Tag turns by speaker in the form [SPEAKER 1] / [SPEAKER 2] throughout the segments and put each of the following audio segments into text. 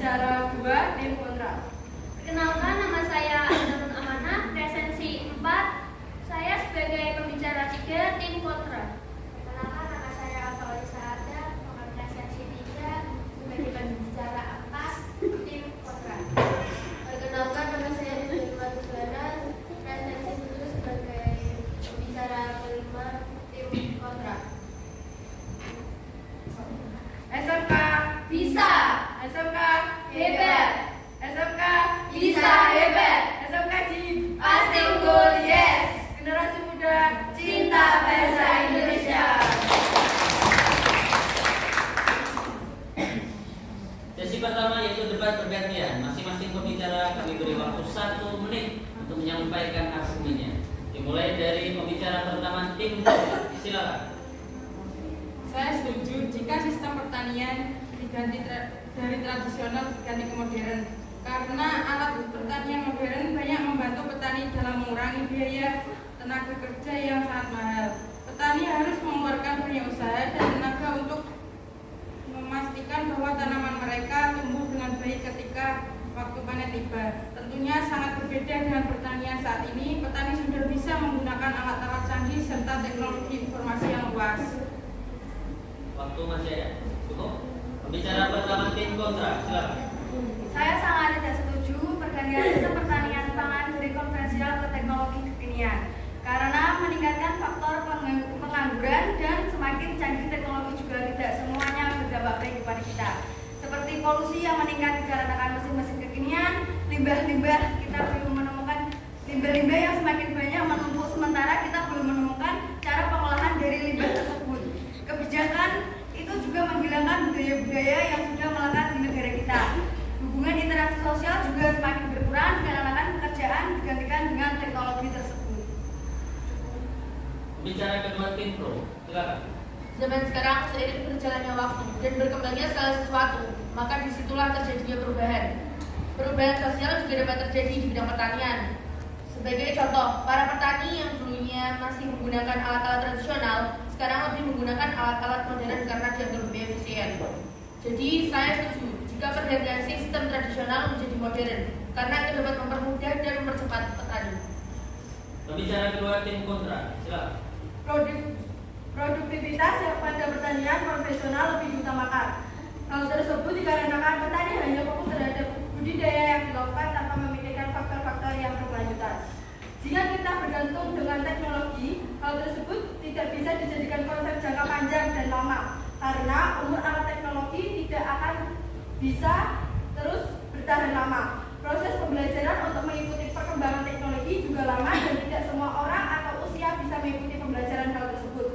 [SPEAKER 1] pembicara 2 tim kontra.
[SPEAKER 2] Perkenalkan, nama saya Andarun Amanah, presensi 4. Saya sebagai pembicara 3 tim kontra.
[SPEAKER 3] Perkenalkan, nama saya Faulisa Arda, presensi 3 sebagai pembicara 4 tim kontra. Perkenalkan, nama saya Irwan Suara, presensi 7 sebagai pembicara 5 tim kontra.
[SPEAKER 1] SMK
[SPEAKER 2] Bisa,
[SPEAKER 1] SMK
[SPEAKER 2] hebat,
[SPEAKER 1] SMK
[SPEAKER 2] bisa hebat,
[SPEAKER 1] SMK Jim
[SPEAKER 2] pasti unggul, yes.
[SPEAKER 1] generasi muda
[SPEAKER 2] Cinta bangsa Indonesia.
[SPEAKER 4] Sesi pertama yaitu debat bergantian. Masing-masing pembicara kami beri waktu 1 menit untuk menyampaikan argumennya. Dimulai dari pembicara pertama tim. Silakan.
[SPEAKER 5] Saya setuju jika sistem pertanian diganti dari tradisional diganti ke modern, karena alat pertanian modern banyak membantu petani dalam mengurangi biaya tenaga kerja yang sangat mahal. Petani harus mengeluarkan banyak usaha dan tenaga untuk memastikan bahwa tanaman mereka tumbuh dengan baik ketika waktu panen tiba. Tentunya sangat berbeda dengan pertanian saat ini. Petani sudah bisa menggunakan alat-alat canggih serta teknologi informasi yang luas.
[SPEAKER 4] Waktu masih ada. Cukup. Pembicara pertama tim kontra. Silakan.
[SPEAKER 1] Saya sangat tidak setuju pergantian sistem pertanian pangan dari konvensional ke teknologi kekinian karena meningkatkan faktor pengangguran dan semakin canggih teknologi juga tidak semuanya berdampak baik kepada kita, seperti polusi yang meningkat dikarenakan mesin-mesin kekinian. Limbah-limbah kita belum menemukan limbah-limbah yang semakin banyak menumpuk, sementara kita belum menemukan cara pengolahan dari limbah tersebut. Kebijakan itu juga menghilangkan budaya-budaya yang sudah melekat di negara kita. Hubungan interaksi sosial juga semakin berkurang dikarenakan pekerjaan digantikan dengan teknologi tersebut.
[SPEAKER 4] Pembicara kedua tim pro. Silakan.
[SPEAKER 6] Zaman sekarang seiring berjalannya waktu dan berkembangnya segala sesuatu, maka disitulah terjadinya perubahan. Perubahan sosial juga dapat terjadi di bidang pertanian. Sebagai contoh, para petani yang dulunya masih menggunakan alat-alat tradisional, sekarang lebih menggunakan alat-alat modern karena dianggap lebih efisien. Jadi saya setuju jika pergantian sistem tradisional menjadi modern, karena itu dapat mempermudah dan mempercepat petani.
[SPEAKER 4] Pembicara kedua tim kontra. Silakan.
[SPEAKER 1] Produktivitas yang pada pertanian konvensional lebih diutamakan. Hal tersebut dikarenakan petani hanya fokus terhadap budidaya yang dilakukan tanpa memikirkan faktor-faktor yang berkelanjutan. Jika kita bergantung dengan teknologi, hal tersebut tidak bisa dijadikan konsep jangka panjang dan lama, karena umur alat teknologi tidak akan bisa terus bertahan lama. Proses pembelajaran untuk mengikuti perkembangan teknologi juga lama dan tidak semua orang atau usia bisa mengikuti pembelajaran hal tersebut.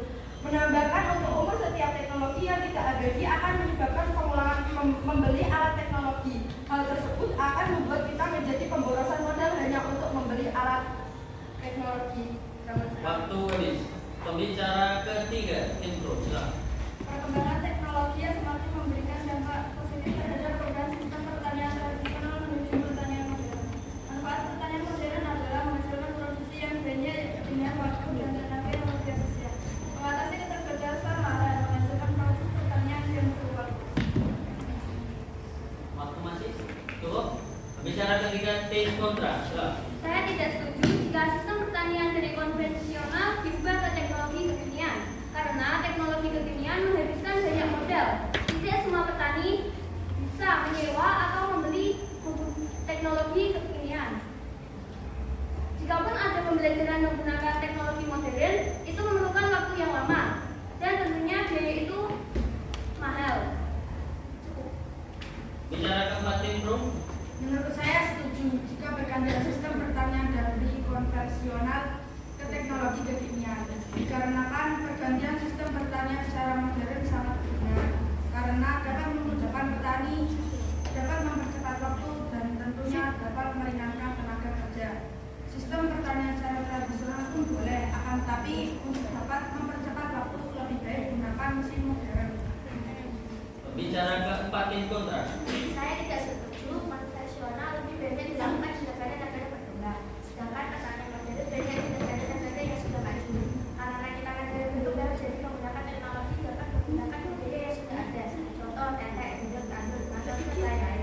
[SPEAKER 1] Menambahkan untuk umur setiap teknologi yang tidak abadi akan menyebabkan pengulangan membeli alat teknologi. Hal tersebut akan membuat kita menjadi pemborosan modal hanya untuk membeli alat teknologi.
[SPEAKER 4] Waktu habis. Pembicara ketiga tim pro. Silakan.
[SPEAKER 1] Perkembangan teknologi yang semakin memberikan dampak positif terhadap perubahan sistem pertanian tradisional menuju pertanian modern. Manfaat pertanian modern adalah menghasilkan produksi yang banyak dengan waktu dan tenaga yang lebih efisien, mengatasi keterbatasan lahan, menghasilkan produk pertanian yang berkualitas.
[SPEAKER 4] Waktu masih cukup. Pembicara ketiga tim kontra. Silakan.
[SPEAKER 2] Saya tidak setuju jika sistem pertanian dari konvensional diubah ke teknologi kekinian, karena teknologi kekinian menghabiskan banyak modal. Tidak semua petani bisa menyewa atau membeli teknologi kekinian. Jikapun ada pembelajaran menggunakan teknologi modern, itu memerlukan waktu yang lama dan tentunya biaya itu mahal.
[SPEAKER 4] Bicara keempat tim pro.
[SPEAKER 1] Menurut saya setuju jika pergantian sistem pertanian dari konvensional ke teknologi kekinian, dikarenakan pergantian sistem pertanian secara modern sangat berguna karena dapat memudahkan petani, dapat mempercepat waktu dan tentunya dapat meringankan tenaga kerja. Sistem pertanian secara tradisional pun boleh, akan tetapi untuk dapat mempercepat waktu lebih baik gunakan mesin modern.
[SPEAKER 4] Pembicara keempat tim kontra.
[SPEAKER 3] Saya tidak setuju konvensional lebih banyak dilakukan di negara-negara berkembang, sedangkan pertanian modern banyak di negara-negara yang sudah maju. Karena kita negara berkembang jadi menggunakan teknologi dapat menggunakan budaya yang sudah ada, contoh tetek, gendut, tandur, atau lain-lain.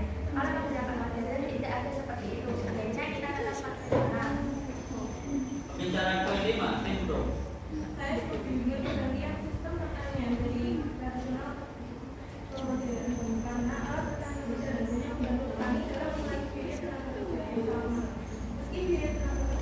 [SPEAKER 3] Meski biaya transportasi